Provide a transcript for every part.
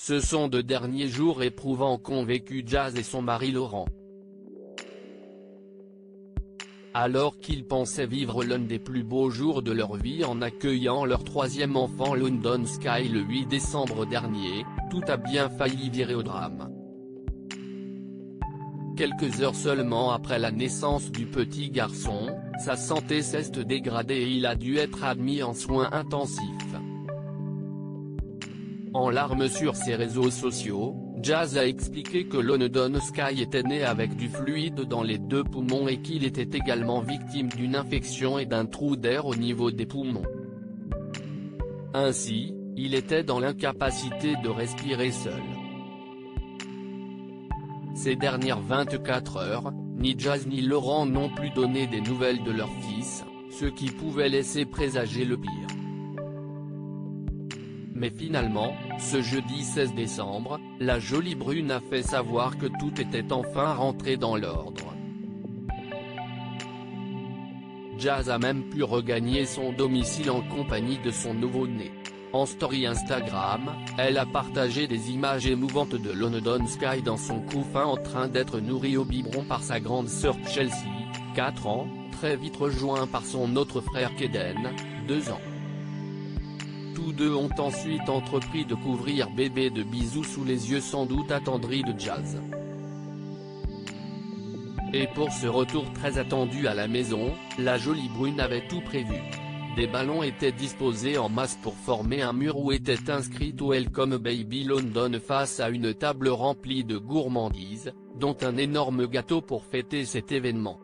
Ce sont de derniers jours éprouvants qu'ont vécu Jazz et son mari Laurent. Alors qu'ils pensaient vivre l'un des plus beaux jours de leur vie en accueillant leur troisième enfant London Sky le 8 décembre dernier, tout a bien failli virer au drame. Quelques heures seulement après la naissance du petit garçon, sa santé s'est dégradée et il a dû être admis en soins intensifs. En larmes sur ses réseaux sociaux, Jazz a expliqué que London Sky était né avec du fluide dans les 2 poumons et qu'il était également victime d'une infection et d'un trou d'air au niveau des poumons. Ainsi, il était dans l'incapacité de respirer seul. Ces dernières 24 heures, ni Jazz ni Laurent n'ont plus donné des nouvelles de leur fils, ce qui pouvait laisser présager le pire. Mais finalement, ce jeudi 16 décembre, la jolie brune a fait savoir que tout était enfin rentré dans l'ordre. Jazz a même pu regagner son domicile en compagnie de son nouveau-né. En story Instagram, elle a partagé des images émouvantes de London Sky dans son couffin en train d'être nourri au biberon par sa grande sœur Chelsea, 4 ans, très vite rejoint par son autre frère Kaden, 2 ans. Tous deux ont ensuite entrepris de couvrir bébé de bisous sous les yeux sans doute attendris de Jazz. Et pour ce retour très attendu à la maison, la jolie brune avait tout prévu. Des ballons étaient disposés en masse pour former un mur où était inscrit « Welcome Baby London » face à une table remplie de gourmandises, dont un énorme gâteau pour fêter cet événement.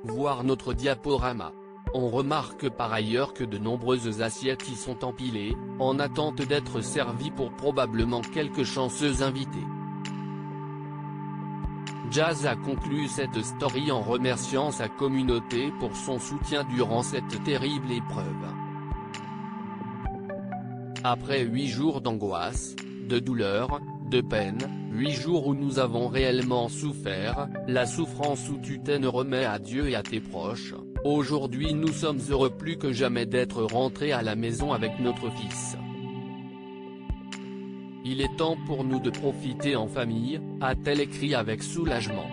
Voir notre diaporama. On remarque par ailleurs que de nombreuses assiettes y sont empilées, en attente d'être servies pour probablement quelques chanceux invités. Jazz a conclu cette story en remerciant sa communauté pour son soutien durant cette terrible épreuve. Après 8 jours d'angoisse, de douleur, de peine, 8 jours où nous avons réellement souffert, la souffrance où tu t'en remets à Dieu et à tes proches, aujourd'hui nous sommes heureux plus que jamais d'être rentrés à la maison avec notre fils. Il est temps pour nous de profiter en famille, a-t-elle écrit avec soulagement.